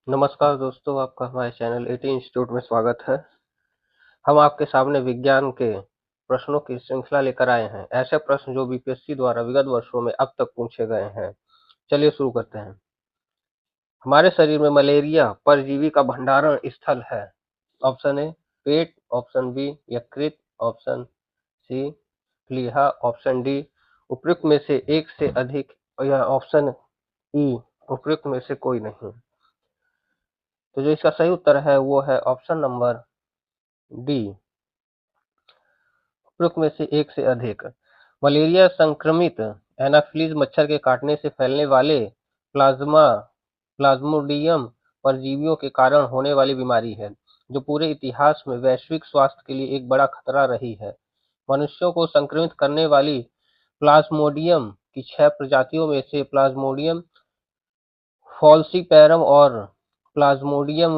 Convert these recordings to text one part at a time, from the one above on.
नमस्कार दोस्तों, आपका हमारे चैनल एटी इंस्टीट्यूट में स्वागत है। हम आपके सामने विज्ञान के प्रश्नों की श्रृंखला लेकर आए हैं। ऐसे प्रश्न जो बीपीएससी द्वारा विगत वर्षों में अब तक पूछे गए हैं। चलिए शुरू करते हैं। हमारे शरीर में मलेरिया परजीवी का भंडारण स्थल है। ऑप्शन ए पेट, ऑप्शन बी यकृत, ऑप्शन सी प्लीहा, ऑप्शन डी उपयुक्त में से एक से अधिक, या ऑप्शन ई उपयुक्त में से कोई नहीं। तो जो इसका सही उत्तर है वो है ऑप्शन नंबर डी, उपयुक्त में से एक से अधिक। मलेरिया संक्रमित एनाफिलीज मच्छर के काटने से फैलने वाले प्लाज्मोडियम परजीवियों के कारण होने वाली बीमारी है, जो पूरे इतिहास में वैश्विक स्वास्थ्य के लिए एक बड़ा खतरा रही है। मनुष्यों को संक्रमित करने वाली प्लाज्मोडियम की 6 प्रजातियों में से प्लाज्मोडियम फॉल्सीपैरम और प्लाज्मोडियम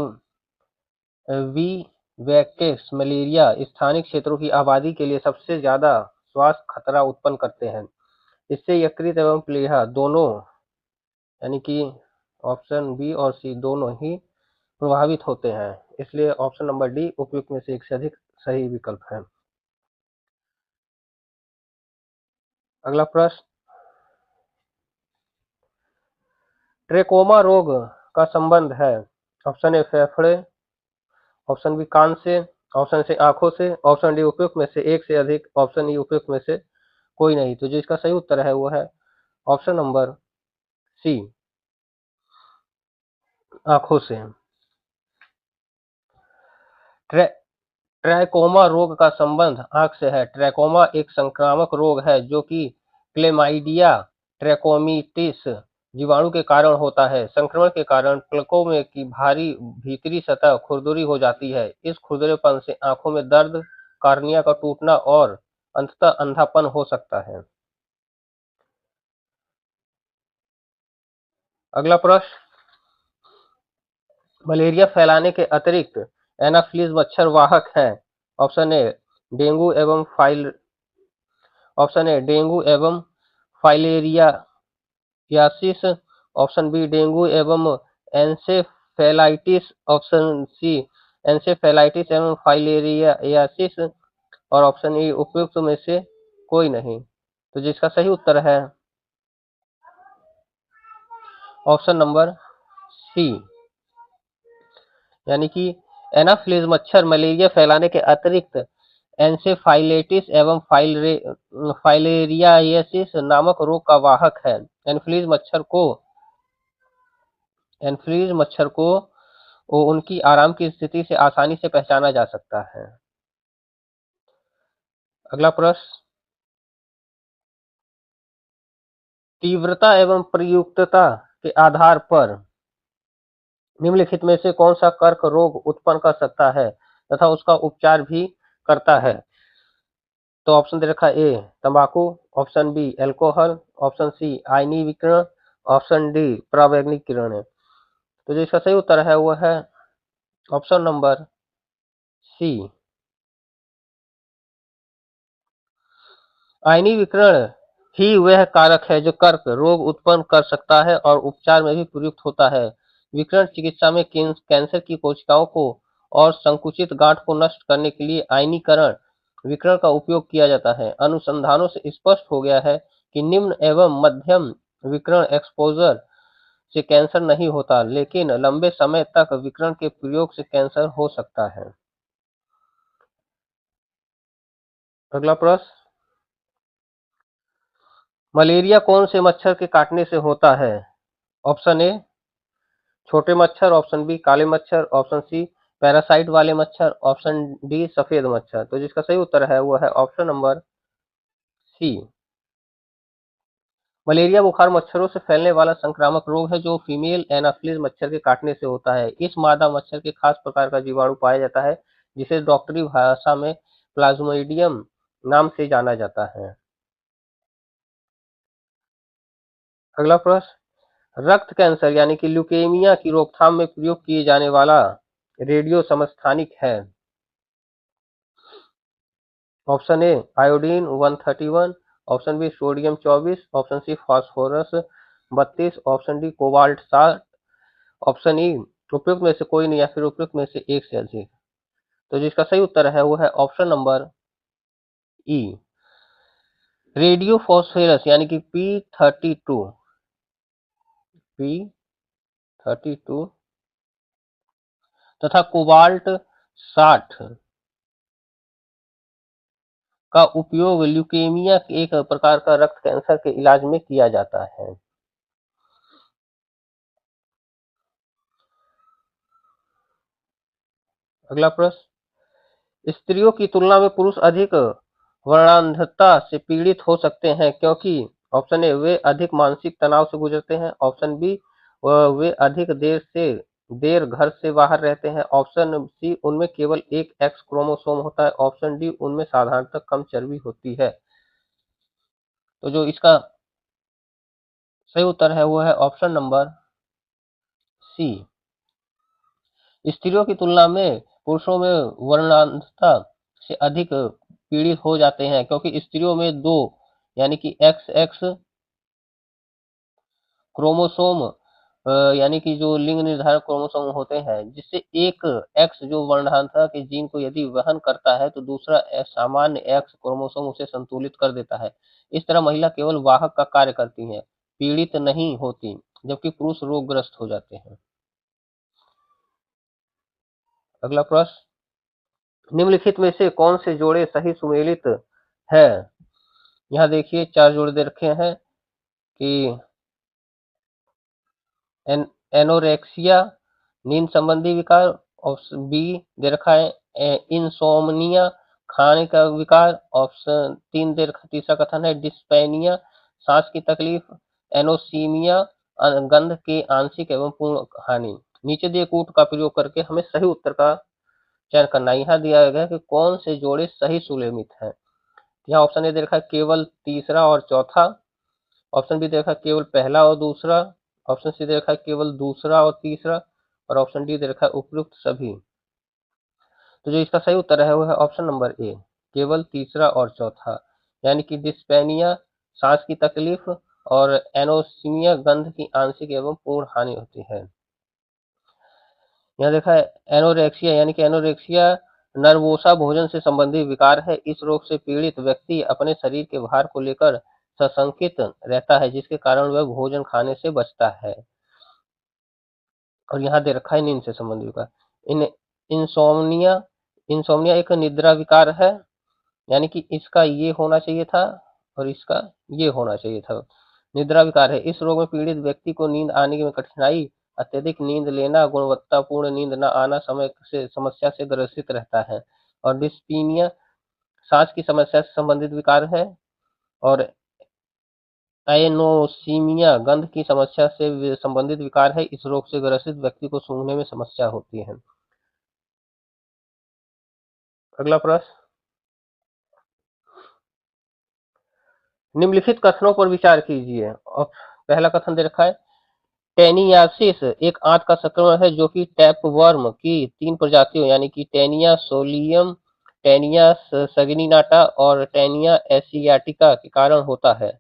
विवैक्स मलेरिया स्थानिक क्षेत्रों की आबादी के लिए सबसे ज्यादा स्वास्थ्य खतरा उत्पन्न करते हैं। इससे यकृत एवं प्लीहा दोनों, यानी कि ऑप्शन बी और सी दोनों ही प्रभावित होते हैं। इसलिए ऑप्शन नंबर डी उपयुक्त में से एक से अधिक सही विकल्प है। अगला प्रश्न, ट्रेकोमा रोग का संबंध है। ऑप्शन ए फेफड़े, ऑप्शन बी कान से, ऑप्शन सी आंखों से, ऑप्शन डी उपयुक्त में से एक से अधिक, ऑप्शन ई उपयुक्त में से कोई नहीं। तो जो इसका सही उत्तर है वो है ऑप्शन नंबर सी, आंखों से। ट्रै ट्रैकोमा रोग का संबंध आंख से है। ट्रैकोमा एक संक्रामक रोग है जो कि क्लेमाइडिया ट्रैकोमिटिस जीवाणु के कारण होता है। संक्रमण के कारण पलकों में की भारी भीतरी सतह खुरदरी हो जाती है। इस खुरदरेपन से आंखों में दर्द, कार्निया का टूटना और अंततः अंधापन हो सकता है। अगला प्रश्न, मलेरिया फैलाने के अतिरिक्त एनाफिलीज मच्छर वाहक हैं। ऑप्शन ए डेंगू एवं फाइल ऑप्शन ए डेंगू एवं फाइलेरियासिस, ऑप्शन बी डेंगू एवं एन्सेफेलाइटिस, ऑप्शन सी एन्सेफेलाइटिस एवं फाइलेरियासिस, और ऑप्शन ई उपयुक्त में से कोई नहीं। तो जिसका सही उत्तर है ऑप्शन नंबर सी, यानी कि एनाफिलीज मच्छर मलेरिया फैलाने के अतिरिक्त एन्सेफाइलिटिस एवं फाइलेरियासिस नामक रोग का वाहक है। एनफ्लूएंजा मच्छर को उनकी आराम की स्थिति से आसानी से पहचाना जा सकता है। अगला प्रश्न, तीव्रता एवं प्रयुक्तता के आधार पर निम्नलिखित में से कौन सा कर्क रोग उत्पन्न कर सकता है तथा उसका उपचार भी करता है। तो ऑप्शन दे रखा ए तंबाकू, option B alcohol, option C आयनीय विकिरण, ऑप्शन डी परावैंगिक किरण। तो जो इसका सही उत्तर है वो है ऑप्शन नंबर सी, आयनीय विकिरण ही वह कारक है जो कर्क रोग उत्पन्न कर सकता है और उपचार में भी प्रयुक्त होता है। विकिरण चिकित्सा में कैंसर की कोशिकाओं को और संकुचित गांठ को नष्ट करने के लिए आयनीकरण विकिरण का उपयोग किया जाता है। अनुसंधानों से स्पष्ट हो गया है कि निम्न एवं मध्यम विकिरण एक्सपोजर से कैंसर नहीं होता, लेकिन लंबे समय तक विकिरण के प्रयोग से कैंसर हो सकता है। अगला प्रश्न, मलेरिया कौन से मच्छर के काटने से होता है। ऑप्शन ए छोटे मच्छर, ऑप्शन बी काले मच्छर, ऑप्शन सी पैरासाइट वाले मच्छर, ऑप्शन डी सफेद मच्छर। तो जिसका सही उत्तर है वो है ऑप्शन नंबर सी, मलेरिया बुखार मच्छरों से फैलने वाला संक्रामक रोग है जो फीमेल एनाफिलीज मच्छर के काटने से होता है। इस मादा मच्छर के खास प्रकार का जीवाणु पाया जाता है जिसे डॉक्टरी भाषा में प्लाज्मोडियम नाम से जाना जाता है। अगला प्रश्न, रक्त कैंसर यानी कि ल्यूकेमिया की रोकथाम में प्रयोग किए जाने वाला रेडियो समस्थानिक है। Option A iodine 131, option B sodium 24, option C phosphorus 32, option D cobalt 60, option E उपयुक्त में से कोई नहीं या फिर उपयुक्त में से एक से अधिक। तो जिसका सही उत्तर है वो है ऑप्शन नंबर ई, रेडियो फॉस्फेरस यानी कि P32 तथा कोबाल्ट 60 का उपयोग ल्यूकेमिया एक प्रकार का रक्त कैंसर के इलाज में किया जाता है। अगला प्रश्न, स्त्रियों की तुलना में पुरुष अधिक वर्णांधता से पीड़ित हो सकते हैं क्योंकि ऑप्शन ए वे अधिक मानसिक तनाव से गुजरते हैं, ऑप्शन बी वे अधिक देर घर से बाहर रहते हैं, ऑप्शन सी उनमें केवल एक एक्स क्रोमोसोम होता है, ऑप्शन डी उनमें साधारणतः कम चर्बी होती है। तो जो इसका सही उत्तर है वो है ऑप्शन नंबर सी, स्त्रियों की तुलना में पुरुषों में वर्णांधता से अधिक पीड़ित हो जाते हैं क्योंकि स्त्रियों में दो यानी कि एक्स एक्स क्रोमोसोम यानी कि जो लिंग निर्धारक क्रोमोसोम होते हैं, जिससे एक एक्स जो वर्णांधता के जीन को यदि वहन करता है तो दूसरा सामान्य एक्स क्रोमोसोम उसे संतुलित कर देता है। इस तरह महिला केवल वाहक का कार्य करती है, पीड़ित नहीं होती, जबकि पुरुष रोगग्रस्त हो जाते हैं। अगला प्रश्न, निम्नलिखित में से कौन से जोड़े सही सुमेलित है? यहाँ देखिए चार जोड़े दे रखे हैं कि एनोरेक्सिया नींद संबंधी विकार, ऑप्शन बी दे रखा है इंसोम्निया खाने का विकार, ऑप्शन तीन दे रखा, तीसरा कथन है डिस्पेनिया सांस की तकलीफ, एनोसीमिया गंध के आंशिक एवं पूर्ण हानि। नीचे दिए कूट का प्रयोग करके हमें सही उत्तर का चयन करना है। यहाँ दिया गया है कि कौन से जोड़े सही सुलेमित हैं। यहाँ ऑप्शन ए दे रखा है केवल तीसरा और चौथा, ऑप्शन बी दे रखा है केवल पहला और दूसरा, ऑप्शन सी दे रखा है केवल दूसरा और तीसरा, और ऑप्शन डी दे रखा है उपयुक्त सभी। तो जो इसका सही उत्तर है वो है ऑप्शन नंबर ए, केवल तीसरा और चौथा, यानी कि डिस्पेनिया सांस की तकलीफ और एनोसिमिया गंध की आंशिक एवं पूर्ण हानि होती है। यहाँ देखा है एनोरेक्सिया यानी कि एनोरेक्सिया नर्वोसा भोजन से संबंधित विकार है। इस रोग से पीड़ित व्यक्ति अपने शरीर के भार को लेकर सशंकित रहता है, जिसके कारण वह भोजन खाने से बचता है। और यहाँ दे रखा है नींद से संबंधित विकार, इन इंसोम्निया इंसोम्निया एक निद्रा विकार है, यानी कि इसका ये होना चाहिए था और इसका ये होना चाहिए था। निद्रा विकार है, इस रोग में पीड़ित व्यक्ति को नींद आने में कठिनाई, अत्यधिक नींद लेना, गुणवत्तापूर्ण नींद न आना समय से समस्या से ग्रसित रहता है। और डिस्पीनिया सांस की समस्या से संबंधित विकार है, और एनोसीमिया गंध की समस्या से संबंधित विकार है। इस रोग से ग्रसित व्यक्ति को सूंघने में समस्या होती है। अगला प्रश्न, निम्नलिखित कथनों पर विचार कीजिए। और पहला कथन दे रखा है टेनियासिस एक आंत का संक्रमण है जो कि टैपवर्म की तीन प्रजातियों यानी कि टेनिया सोलियम, टेनिया सगिनाटा और टेनिया एशियाटिका के कारण होता है।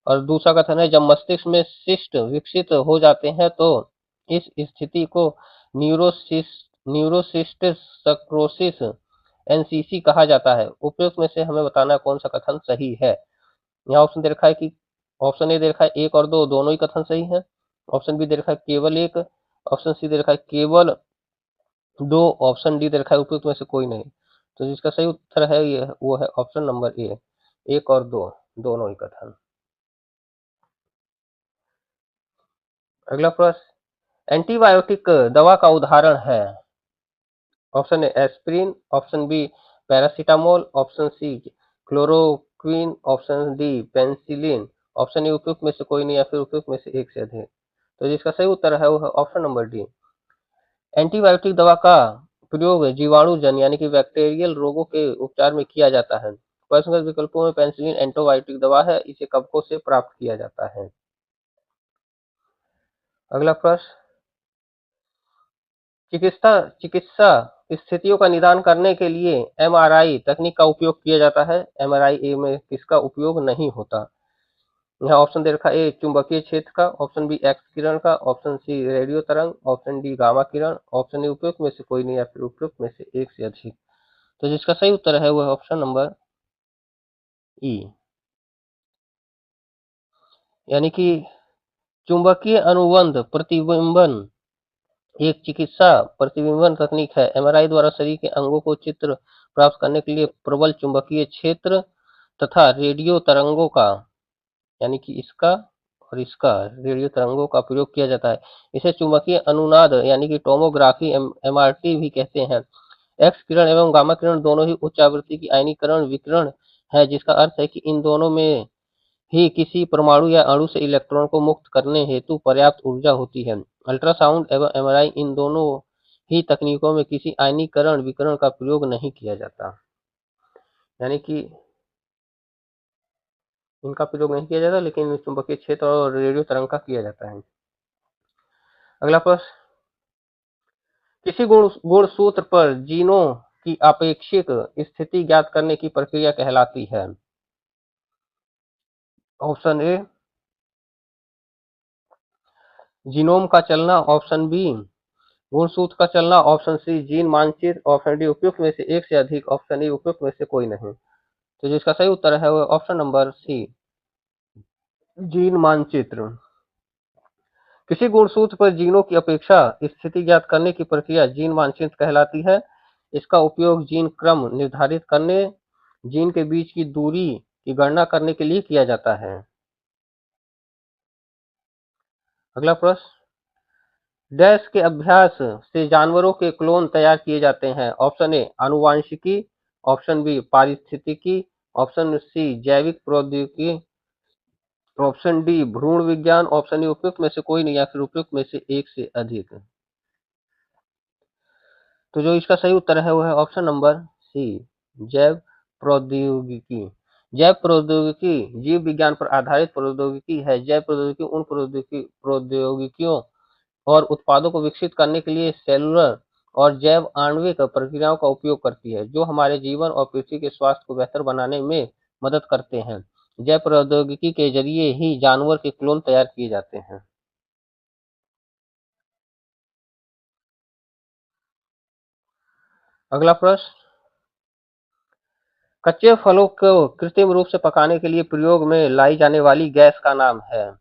और दूसरा कथन है जब मस्तिष्क में सिस्ट विकसित हो जाते हैं तो इस स्थिति को न्यूरोसिस्टिक सक्रोसिस एनसीसी कहा जाता है। उपयुक्त में से हमें बताना है कौन सा कथन सही है। यहाँ ऑप्शन दे रखा है कि ऑप्शन ए दे रखा है एक और दो दोनों ही कथन सही है, ऑप्शन बी दे रखा है केवल एक, ऑप्शन सी दे रखा है केवल दो, ऑप्शन डी दे रखा है उपयुक्त में से कोई नहीं। तो जिसका सही उत्तर है ये वो है ऑप्शन नंबर ए, एक और दो दोनों ही कथन। अगला प्रश्न, एंटीबायोटिक दवा का उदाहरण है। Option A aspirin, option B paracetamol, option C chloroquine, option D penicillin, option A उपयुक्त में से कोई नहीं या फिर उपयुक्त में से एक से अधिक। तो जिसका सही उत्तर है वो है ऑप्शन नंबर डी, एंटीबायोटिक दवा का प्रयोग जीवाणु जन यानी कि बैक्टीरियल रोगों के उपचार में किया जाता है। प्रश्नगत विकल्पों में पेनिसिलिन एंटीबायोटिक दवा है, इसे कवकों से प्राप्त किया जाता है। अगला प्रश्न, चिकित्सा चिकित्सा स्थितियों का निदान करने के लिए एमआरआई तकनीक का उपयोग किया जाता है। एमआरआई में किसका उपयोग नहीं होता। यहाँ ऑप्शन दे रखा ए चुंबकीय क्षेत्र का, ऑप्शन बी एक्स किरण का, ऑप्शन सी रेडियो तरंग, option D gamma Kiran, option A उपयुक्त में से कोई नहीं या फिर उपयुक्त में से एक से अधिक। तो जिसका सही उत्तर है वह ऑप्शन नंबर ई, यानी कि चुंबकीय अनुबंध प्रतिबिंबन एक चिकित्सा प्रतिबिंबन तकनीक है। एमआरआई द्वारा शरीर के अंगों को चित्र प्राप्त करने के लिए प्रबल चुंबकीय क्षेत्र तथा रेडियो तरंगों का, यानी कि इसका और इसका रेडियो तरंगों का प्रयोग किया जाता है। इसे चुंबकीय अनुनाद यानी कि टोमोग्राफी एमआरटी भी कहते हैं। एक्स किरण एवं गामा किरण दोनों ही उच्च आवृत्ति की आयनीकरण विकिरण है, जिसका अर्थ है कि इन दोनों में ही किसी परमाणु या अणु से इलेक्ट्रॉन को मुक्त करने हेतु पर्याप्त ऊर्जा होती है। अल्ट्रासाउंड एवं एमआरआई इन दोनों ही तकनीकों में किसी आयनीकरण विकिरण का प्रयोग नहीं किया जाता, यानी कि इनका प्रयोग नहीं किया जाता, लेकिन चुंबकीय क्षेत्र और रेडियो तरंग का किया जाता है। अगला प्रश्न, किसी गुणसूत्र पर जीनों की आपेक्षिक स्थिति ज्ञात करने की प्रक्रिया कहलाती है। ऑप्शन ए जीनोम का चलना, ऑप्शन बी गुणसूत्र का चलना, ऑप्शन सी जीन मानचित्र, ऑप्शन डी उपयुक्त में से एक से अधिक, ऑप्शन ई उपयुक्त में से कोई नहीं। तो जिसका सही उत्तर है वह ऑप्शन नंबर सी जीन मानचित्र। किसी गुणसूत्र पर जीनों की अपेक्षा स्थिति ज्ञात करने की प्रक्रिया जीन मानचित्र कहलाती है। इसका उपयोग जीन क्रम निर्धारित करने, जीन के बीच की दूरी की गणना करने के लिए किया जाता है। अगला प्रश्न, डैश के अभ्यास से जानवरों के क्लोन तैयार किए जाते हैं। ऑप्शन ए आनुवांशिकी, ऑप्शन बी पारिस्थितिकी, ऑप्शन सी जैविक प्रौद्योगिकी, ऑप्शन डी भ्रूण विज्ञान, ऑप्शन ई उपयुक्त में से कोई नहीं या फिर उपयुक्त में से एक से अधिक। तो जो इसका सही उत्तर है वह है ऑप्शन नंबर सी जैव प्रौद्योगिकी। जैव प्रौद्योगिकी जीव विज्ञान पर आधारित प्रौद्योगिकी है। जैव प्रौद्योगिकी उन प्रौद्योगिकियों और उत्पादों को विकसित करने के लिए सेलुलर और जैव आणविक प्रक्रियाओं का उपयोग करती है, जो हमारे जीवन और पृथ्वी के स्वास्थ्य को बेहतर बनाने में मदद करते हैं। जैव प्रौद्योगिकी के जरिए ही जानवर के क्लोन तैयार किए जाते हैं। अगला प्रश्न, कच्चे फलों को कृत्रिम रूप से पकाने के लिए प्रयोग में लाई जाने वाली गैस का नाम है।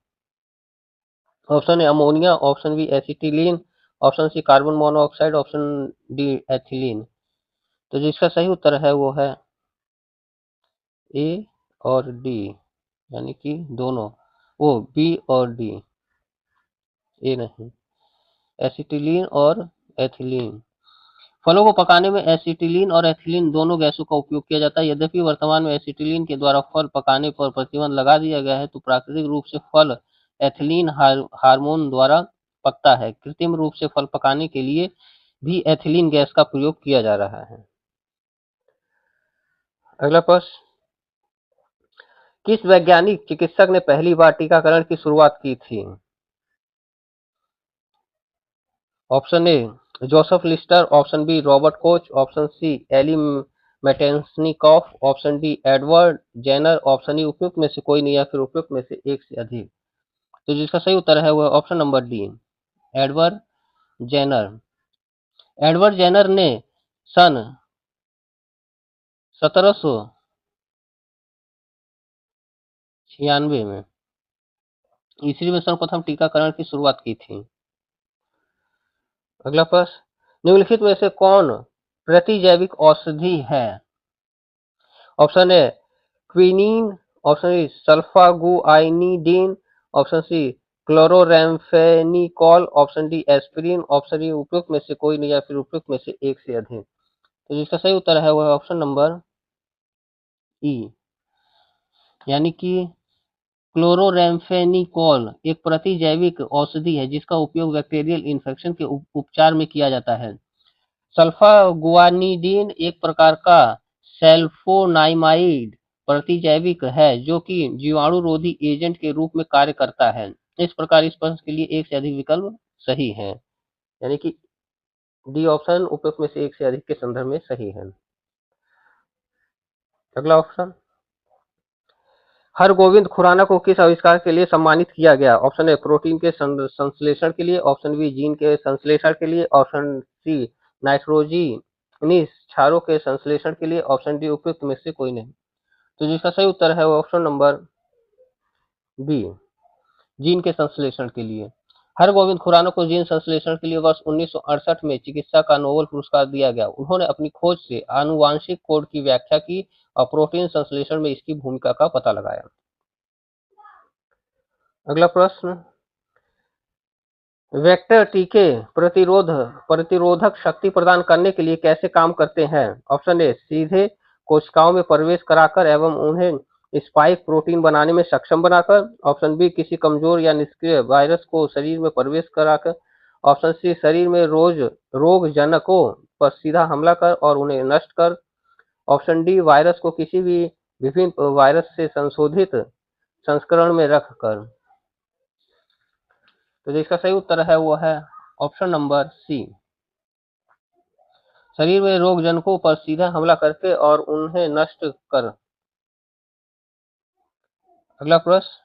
Option A ammonia, option B acetylene, option C carbon monoxide, option D ethylene. तो जिसका सही उत्तर है वो है ए और डी, यानी कि दोनों, वो बी और डी, ए नहीं, एसिटिलीन और एथिलीन। फलों को पकाने में एसिटिलीन और एथिलीन दोनों गैसों का उपयोग किया जाता है। यद्यपि वर्तमान में एसिटिलीन के द्वारा फल पकाने पर प्रतिबंध लगा दिया गया है, तो प्राकृतिक रूप से फल एथिलीन हार्मोन द्वारा पकता है। कृत्रिम रूप से फल पकाने के लिए भी एथिलीन गैस का प्रयोग किया जा रहा है। अगला प्रश्न, किस वैज्ञानिक चिकित्सक ने पहली बार टीकाकरण की शुरुआत की थी। Option A Joseph Lister, option B Robert Koch, option C Elie Metchnikoff, option D Edward Jenner, option E उपयुक्त में से कोई नहीं या फिर उपयुक्त में से एक से अधिक। तो जिसका सही उत्तर है वह option number D Edward Jenner. Edward Jenner ने सन 1796 में ईस्वी में सर्वप्रथम टीकाकरण की शुरुआत की थी। अगला प्रश्न, निम्नलिखित में से कौन प्रतिजैविक औषधि है। Option A quinine, option B sulfaguanidine, option C chloramphenicol, option D aspirin, option E उपयुक्त में से कोई नहीं या फिर उपयुक्त में से एक से अधिक। तो जिसका सही उत्तर है वह ऑप्शन नंबर ई, यानी कि क्लोरोरेम्फेनिकॉल एक प्रतिजैविक औषधि है जिसका उपयोग बैक्टीरियल इन्फेक्शन के उपचार में किया जाता है। सल्फागुआनिडीन एक प्रकार का सल्फोनामाइड प्रतिजैविक है जो कि जीवाणुरोधी एजेंट के रूप में कार्य करता है। इस प्रकार इस प्रश्न के लिए एक से अधिक विकल्प सही है, यानी कि डी ऑप्शन उपयुक्त में से एक से अधिक के संदर्भ में सही है। अगला ऑप्शन, हरगोविंद खुराना को किस आविष्कार के लिए सम्मानित किया गया? ऑप्शन ए प्रोटीन के संश्लेषण के लिए, ऑप्शन बी जीन के संश्लेषण के लिए, ऑप्शन सी नाइट्रोजीनिस क्षारों के संश्लेषण के लिए, ऑप्शन डी उपयुक्त में से कोई नहीं। तो जिसका सही उत्तर है वो ऑप्शन नंबर बी, जीन के संश्लेषण के लिए। हरगोविंद खुराना को जीन संश्लेषण के लिए वर्ष 1968 में चिकित्सा का नोबेल पुरस्कार दिया गया। उन्होंने अपनी खोज से आनुवांशिक कोड की व्याख्या की और प्रोटीन संश्लेषण में इसकी भूमिका का पता लगाया। अगला प्रश्न, वेक्टर टीके प्रतिरोधक शक्ति प्रदान करने के लिए कैसे काम करते हैं? ऑप्शन ए सीधे कोशिकाओं में प्रवेश कराकर एवं उन्हें स्पाइक प्रोटीन बनाने में सक्षम बनाकर, ऑप्शन बी किसी कमजोर या निष्क्रिय वायरस को शरीर में प्रवेश कराकर, ऑप्शन सी शरीर में रोगजनकों पर सीधा हमला कर और उन्हें नष्ट कर, ऑप्शन डी वायरस को किसी भी विभिन्न वायरस से संशोधित संस्करण में रख कर। तो जिसका सही उत्तर है वो है ऑप्शन नंबर सी, शरीर में रोगजनकों पर सीधा हमला करके और उन्हें नष्ट कर। अगला प्रश्न,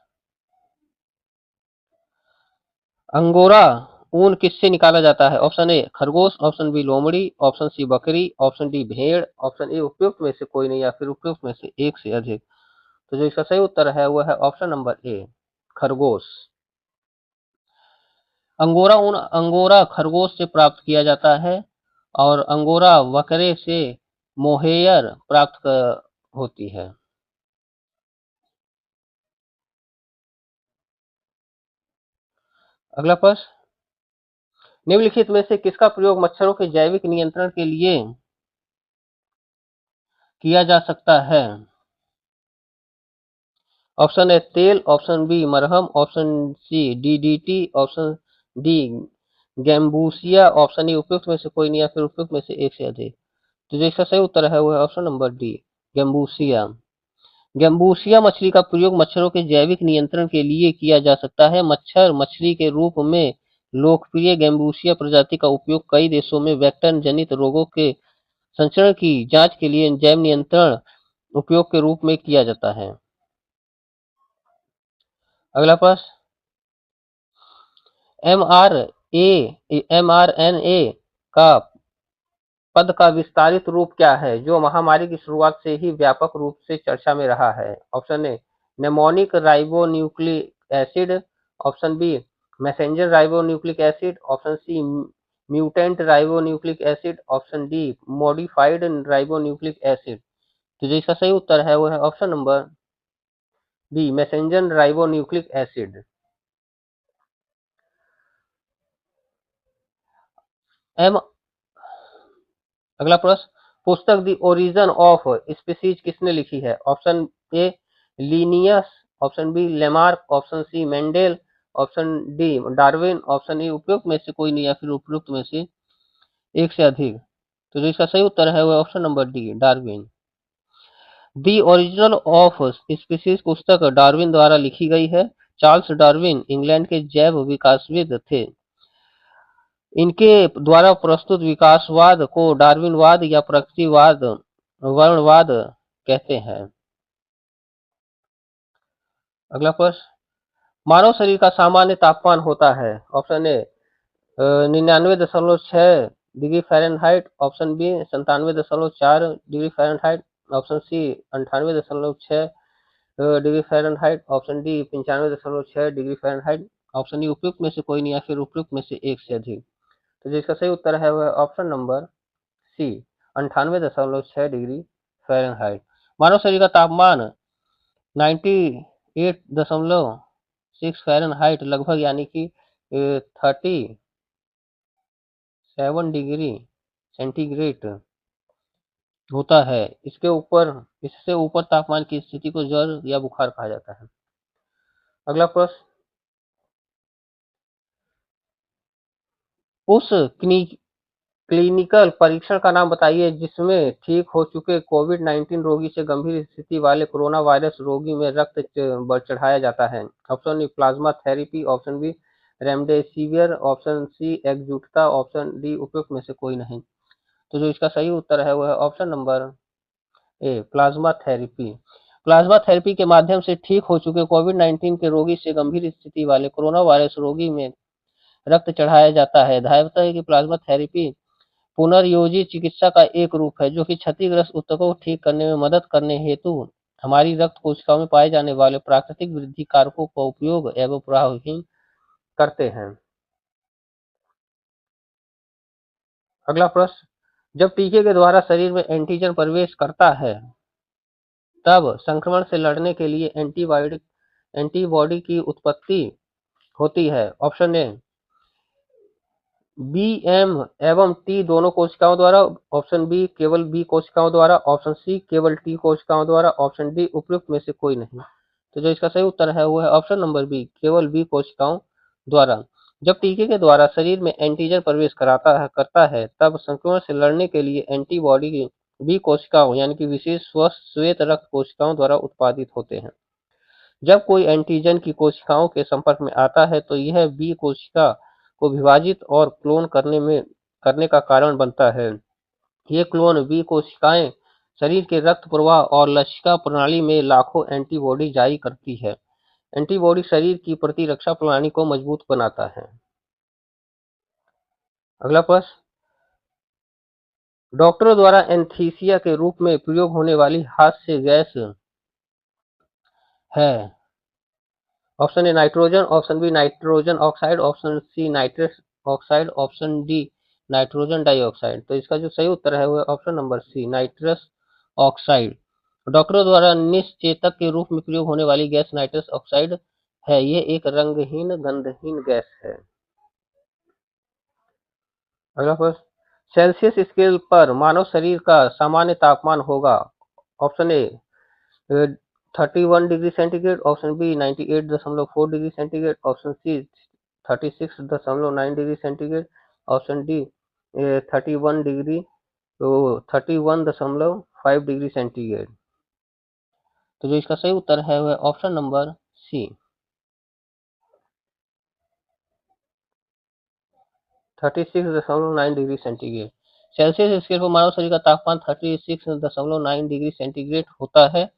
अंगोरा ऊन किससे निकाला जाता है? ऑप्शन ए खरगोश, ऑप्शन बी लोमड़ी, ऑप्शन सी बकरी, ऑप्शन डी भेड़, ऑप्शन ए उपयुक्त में से कोई नहीं या फिर उपयुक्त में से एक से अधिक। तो जो इसका सही उत्तर है वो है ऑप्शन नंबर ए, खरगोश। अंगोरा ऊन अंगोरा खरगोश से प्राप्त किया जाता है और अंगोरा बकरे से मोहेयर प्राप्त होती है। अगला प्रश्न, निम्नलिखित में से किसका प्रयोग मच्छरों के जैविक नियंत्रण के लिए किया जा सकता है? ऑप्शन ए तेल, ऑप्शन बी मरहम, option C DDT, option D Gambusia, option E उपयुक्त में से कोई नहीं या फिर उपयुक्त में से एक से अधिक। तो जो इसका सही उत्तर है वो है option number D, gambusia. Gambusia मछली का प्रयोग मच्छरों के जैविक नियंत्रण के लिए किया जा सकता है। मच्छर मछली के रूप में लोकप्रिय गैम्बूसिया प्रजाति का उपयोग कई देशों में वेक्टर जनित रोगों के संचरण की जांच के लिए जैव नियंत्रण उपयोग के रूप में किया जाता है। अगला प्रश्न, एमआरएनए का पद का विस्तारित रूप क्या है जो महामारी की शुरुआत से ही व्यापक रूप से चर्चा में रहा है? Option A mnemonic ribonucleic acid, option B messenger ribonucleic acid, option C mutant ribonucleic acid, option D modified ribonucleic acid. तो जो इसका सही उत्तर है वो है option number B, messenger ribonucleic acid. एम अगला प्रश्न, पुस्तक द ओरिजिन ऑफ स्पीसीज किसने लिखी है? Option A Linnaeus, option B Lamarck, option C Mendel, option D Darwin, option E उपयुक्त में से कोई नहीं या फिर उपयुक्त में से एक से अधिक। तो जो इसका सही उत्तर है वो option number D, Darwin. The origin of species पुस्तक डार्विन द्वारा लिखी गई है। चार्ल्स डार्विन इंग्लैंड के जैव विकासविद थे। इनके द्वारा प्रस्तुत विकासवाद को डार्विनवाद या प्रकृतिवाद वर्णवाद कहते हैं। अगला प्रश्न, मानव शरीर का सामान्य तापमान होता है। Option A 99.6 degree Fahrenheit, option B 97.4 degree Fahrenheit, option C 98.6 degree Fahrenheit, option D 95.6 degree Fahrenheit, option E उपयुक्त में से कोई नहीं या फिर उपयुक्त में से एक से अधिक। तो जिसका सही उत्तर है वह option number C, 98.6 degree Fahrenheit. मानव शरीर का तापमान 98.6 फ़ारेनहाइट लगभग यानी कि 37 डिग्री सेंटीग्रेड होता है। इससे ऊपर तापमान की स्थिति को ज्वर या बुखार कहा जाता है। अगला प्रश्न, उस क्लिनिकल परीक्षण का नाम बताइए जिसमें ठीक हो चुके कोविड-19 रोगी से गंभीर स्थिति वाले कोरोना वायरस रोगी में रक्त चढ़ाया जाता है। Option A plasma therapy, option B remdesivir, option C एक्सजूटा, ऑप्शन डी उपयुक्त में से कोई नहीं। तो जो इसका सही उत्तर है वो है option number A, plasma therapy. Plasma therapy के माध्यम से ठीक हो चुके कोविड-19 के रोगी से गंभीर स्थिति वाले कोरोना वायरस रोगी में रक्त चढ़ाया जाता है। धायवता है कि प्लाज्मा थेरेपी पुनर्योजी चिकित्सा का एक रूप है जो कि क्षतिग्रस्त ऊतकों को ठीक करने में मदद करने हेतु हमारी रक्त कोशिकाओं में पाए जाने वाले प्राकृतिक वृद्धि कारकों का उपयोग एवं प्रभावहीन करते हैं। अगला प्रश्न, जब टीके के द्वारा शरीर में एंटीजन प्रवेश करता है तब संक्रमण से लड़ने के लिए एंटीबॉडी की उत्पत्ति होती है। ऑप्शन ए बी एम एवं टी दोनों कोशिकाओं द्वारा, ऑप्शन बी केवल बी कोशिकाओं द्वारा, ऑप्शन सी केवल टी कोशिकाओं द्वारा, ऑप्शन डी उपयुक्त में से कोई नहीं। तो जो इसका सही उत्तर है वो है ऑप्शन नंबर बी केवल बी कोशिकाओं द्वारा। जब टीके के द्वारा शरीर में एंटीजन प्रवेश करता है तब संक्रमण से लड़ने के लिए एंटीबॉडी की बी कोशिकाओं यानी कि विशेष स्वस्थ श्वेत रक्त कोशिकाओं द्वारा उत्पादित होते हैं। जब कोई एंटीजन की कोशिकाओं के संपर्क में आता है तो यह बी कोशिका को विभाजित और क्लोन करने का कारण बनता है। ये क्लोन बी कोशिकाएं शरीर के रक्त प्रवाह और लसिका प्रणाली में लाखों एंटीबॉडी जारी करती है। एंटीबॉडी शरीर की प्रतिरक्षा प्रणाली को मजबूत बनाता है। अगला प्रश्न, डॉक्टरों द्वारा एनेस्थीसिया के रूप में प्रयोग होने वाली हास्य गैस है। Option A nitrogen, option B nitrogen oxide, option C nitrous oxide, option D nitrogen dioxide. तो इसका जो सही उत्तर है वो है option number C nitrous oxide. डॉक्टरों द्वारा निश्चेतक के रूप में प्रयोग होने वाली गैस नाइट्रस ऑक्साइड है। ये एक रंगहीन गंधहीन गैस है। अगला प्रश्न, सेल्सियस स्केल पर मानव शरीर का सामान्य तापमान होगा। Option A 31 degree centigrade, option B 98.4 degree centigrade, option C 36.9 degree centigrade, option D 31 degree तो 31.5 डिग्री सेंटीग्रेड। तो जो इसका सही उत्तर है वह option number C 36.9 degree centigrade. Celsius scale पर मानव शरीर का तापमान 36.9 डिग्री सेंटीग्रेड होता है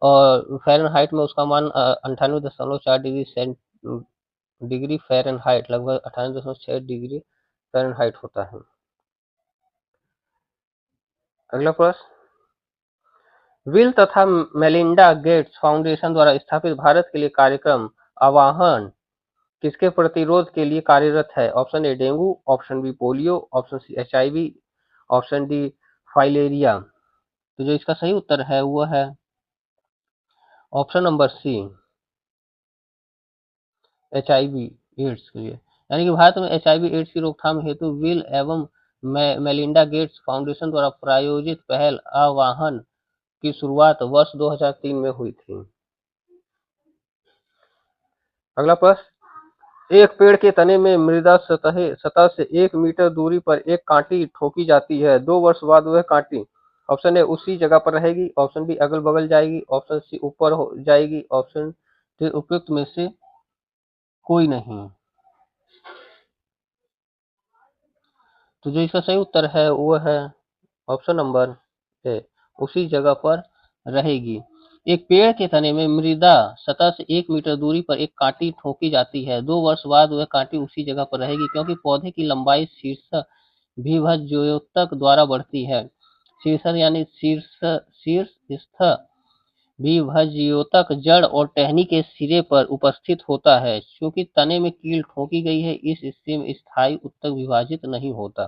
और फ़ारेनहाइट में उसका मान 98.4 डिग्री फ़ारेनहाइट लगभग 98.6 डिग्री फ़ारेनहाइट होता है। अगला प्रश्न, बिल तथा मेलिंडा गेट्स फाउंडेशन द्वारा स्थापित भारत के लिए कार्यक्रम आह्वान किसके प्रतिरोध के लिए कार्यरत है। Option A dengue, option B polio, option C HIV, option D filaria. तो जो इसका सही उत्तर है वो है option number C HIV AIDS के लिए। यानी कि भारत में HIV एड्स की रोकथाम हेतु बिल एवं मेलिंडा गेट्स फाउंडेशन द्वारा प्रायोजित पहल आह्वान की शुरुआत वर्ष 2003 में हुई थी। अगला प्रश्न, एक पेड़ के तने में मृदा सतह से 1 मीटर दूरी पर एक कांटी ठोकी जाती है। 2 वर्ष बाद वह कांटी ऑप्शन ए उसी जगह पर रहेगी, ऑप्शन बी अगल बगल जाएगी, ऑप्शन सी ऊपर हो जाएगी, ऑप्शन डी उपयुक्त में से कोई नहीं। तो जो इसका सही उत्तर है वो है ऑप्शन नंबर ए उसी जगह पर रहेगी। एक पेड़ के तने में मृदा सतह से 1 मीटर दूरी पर एक कांटी ठोकी जाती है। 2 वर्ष बाद वह कांटी उसी जगह पर रहेगी क्योंकि पौधे की लंबाई शीर्ष विभज्योतक द्वारा बढ़ती है। शीर्ष यानी शीर्षस्थ विभज्योतक जड़ और टहनी के सिरे पर उपस्थित होता है। चूंकि तने में कील ठोकी गई है इस हिस्से में स्थायी उत्तक विभाजित नहीं होता।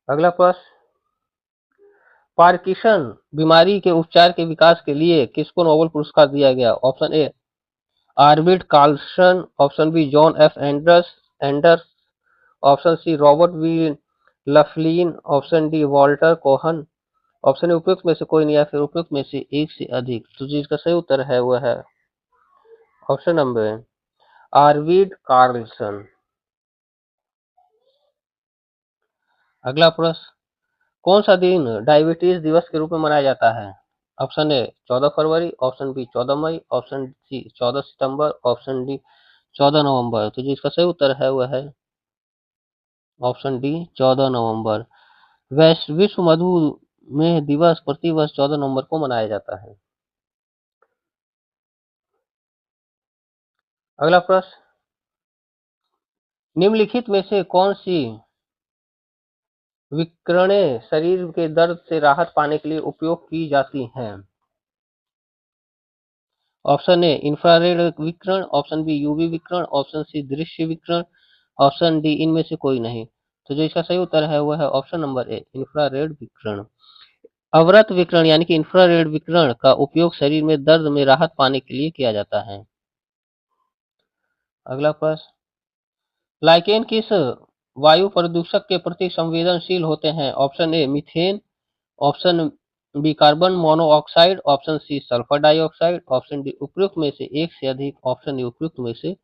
अगला प्रश्न, पार्किंसन बीमारी के उपचार के विकास के लिए किसको नोबेल पुरस्कार दिया गया। Option A Arvid Carlsson, option B John F Enders, option C Robert V Laughlin, option D Walter Kohn, option उपयुक्त में से कोई नहीं या फिर उपयुक्त में से एक से अधिक। तो जिसका सही उत्तर है वह है ऑप्शन नंबर आर्विड कार्लसन। अगला प्रश्न, कौन सा दिन डायबिटीज दिवस के रूप में मनाया जाता है। ऑप्शन ए 14 फरवरी, ऑप्शन बी 14 मई, ऑप्शन सी 14 सितंबर, ऑप्शन डी 14 नवंबर। तो जिसका सही उत्तर है वह है ऑप्शन डी 14 नवंबर। विश्व में दिवस प्रतिवर्ष 14 नवंबर को मनाया जाता है? अगला प्रश्न, निम्नलिखित में से कौन सी विकिरणें शरीर के दर्द से राहत पाने के लिए उपयोग की जाती हैं? ऑप्शन ए इंफ्रारेड विकिरण, ऑप्शन बी यूवी विकिरण, ऑप्शन सी दृश्य विकिरण, ऑप्शन डी इनमें से कोई नहीं। तो जो इसका सही उत्तर है वह है ऑप्शन नंबर ए इंफ्रारेड विकिरण। अवरत विकिरण यानी कि इंफ्रारेड विकिरण का उपयोग शरीर में दर्द में राहत पाने के लिए किया जाता है। अगला प्रश्न, लाइकेन किस वायु प्रदूषक के प्रति संवेदनशील होते हैं? Option A methane, option B carbon monoxide, option C sulphur dioxide, option D उपयुक्त में से एक से अधिक, ऑप्शन डी उपयुक्त में से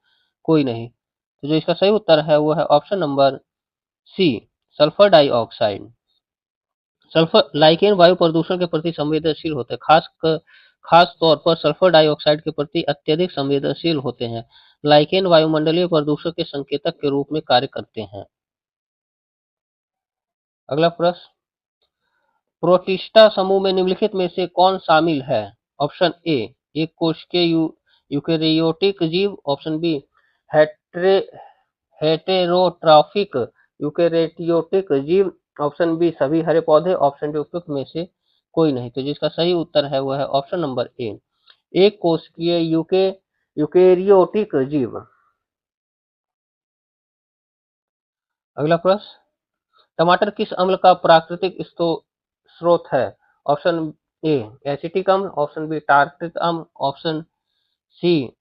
कोई नहीं। तो जो इसका सही उत्तर है वो है option number C sulphur dioxide. Sulphur lichen वायु प्रदूषण के प्रति संवेदनशील होते हैं, खास तौर पर सल्फर डाइऑक्साइड के प्रति अत्यधिक संवेदनशील होते हैं। लाइकेन वायुमंडलीय प्रदूषण के संकेतक के रूप में कार्य करते हैं। अगला प्रश्न, प्रोटिस्टा समूह में निम्नलिखित में से कौन शामिल है? ऑप्शन ए एक कोशिकीय यूकेरियोटिक जीव, ऑप्शन बी हेट्रे हेटेरोट्रॉफिक यूकेरियोटिक जीव, ऑप्शन बी सभी हरे पौधे, ऑप्शन डी उपयुक्त में से कोई नहीं। तो जिसका सही उत्तर है वह है ऑप्शन नंबर ए एक कोशिकीय यूकेरियोटिक जीव। अगला प्रश्न, टमाटर किस अम्ल का प्राकृतिक स्रोत है? ऑप्शन ए एसिटिक अम्ल, ऑप्शन बी टार्ट्रिक अम्ल, ऑप्शन सी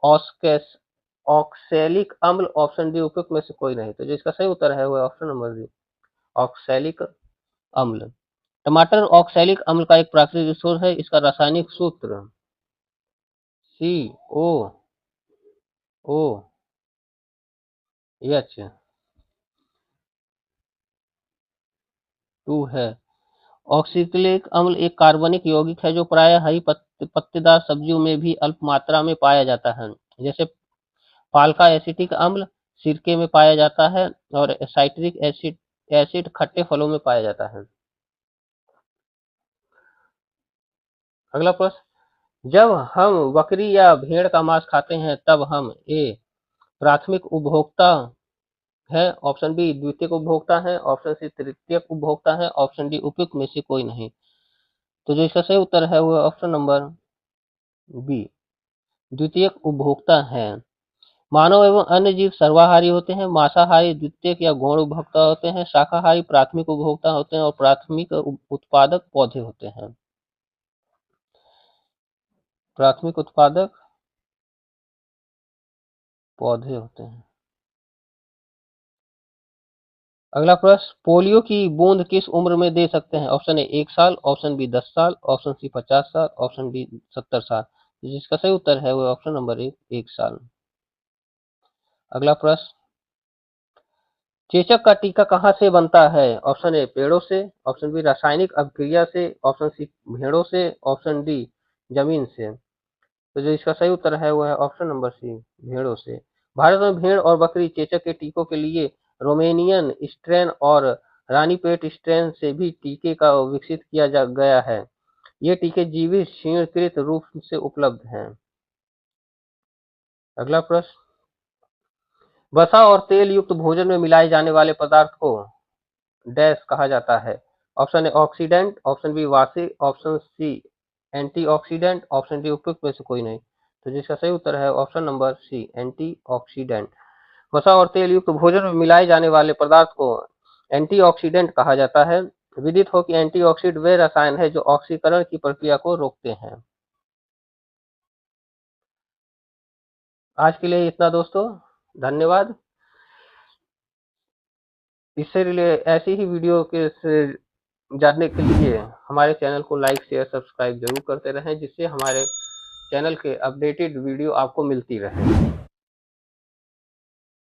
ऑक्सैलिक ऑक्सैलिक अम्ल, ऑप्शन डी उपयुक्त में से कोई नहीं। तो जो इसका सही उत्तर है वह ऑप्शन नंबर डी ऑक्सैलिक अम्ल। टमाटर ऑक्सैलिक अम्ल का एक प्राकृतिक स्रोत है। इसका रासायनिक सूत्र सी ओ ओ एच 2 है। ऑक्सैलिक अम्ल एक कार्बनिक यौगिक है जो प्रायः हरी पत्तेदार सब्जियों में भी अल्प मात्रा में पाया जाता है, जैसे पालका एसिटिक अम्ल सिरके में पाया जाता है और साइट्रिक एसिड खट्टे फलों में पाया जाता है। अगला प्रश्न, जब हम बकरी या भेड़ का मांस खाते हैं तब हम ए प्राथमिक उपभोक्ता है, ऑप्शन बी द्वितीयक उपभोक्ता है, ऑप्शन सी तृतीयक उपभोक्ता है, ऑप्शन डी उपयुक्त में से कोई नहीं। तो जो इसका सही उत्तर है वो ऑप्शन नंबर बी द्वितीयक उपभोक्ता है। मानव एवं अन्य जीव सर्वाहारी होते हैं, मांसाहारी द्वितीयक या गौण उपभोक्ता होते हैं, शाकाहारी प्राथमिक उपभोक्ता होते हैं और प्राथमिक उत्पादक पौधे होते हैं। प्राथमिक उत्पादक पौधे होते हैं। अगला प्रश्न, पोलियो की बूंद किस उम्र में दे सकते हैं? ऑप्शन ए 1 साल, ऑप्शन बी 10 साल, ऑप्शन सी 50 साल, ऑप्शन डी 70 साल। जिसका सही उत्तर है वो ऑप्शन नंबर ए 1 साल। अगला प्रश्न, चेचक का टीका कहाँ से बनता है? ऑप्शन ए पेड़ों से, ऑप्शन बी रासायनिक अभिक्रिया से, ऑप्शन सी भेड़ों से, ऑप्शन डी जमीन से। तो जो इसका सही उत्तर है वो है ऑप्शन नंबर सी भेड़ों से। भारत में भेड़ और बकरी चेचक के टीकों के लिए रोमेनियन स्ट्रेन और रानीपेट स्ट्रेन से भी टीके का विकसित किया गया है। ये टीके जीवित शीर्णकृत रूप से उपलब्ध हैं। अगला प्रश्न, वसा और तेल युक्त भोजन में मिलाए जाने वाले पदार्थ को डैश कहा जाता है? Option A oxidant, option B वासी, option C antioxidant, option D उपयुक्त में से कोई नहीं। तो जिसका सही उत्तर है ऑप्शन नंबर सी एंटीऑक्सीडेंट। वसा और तेल युक्त भोजन में मिलाए जाने वाले पदार्थ को एंटीऑक्सीडेंट कहा जाता है। विदित हो कि एंटीऑक्सीडेंट वे रसायन है जो ऑक्सीकरण की प्रक्रिया को रोकते हैं। आज के लिए इतना दोस्तों, धन्यवाद। इससे रिलेटेड ऐसी ही वीडियो के से जानने के लिए हमारे चैनल को लाइक शेयर सब्सक्राइब जरूर करते रहें, जिससे हमारे चैनल के अपडेटेड वीडियो आपको मिलती रहे।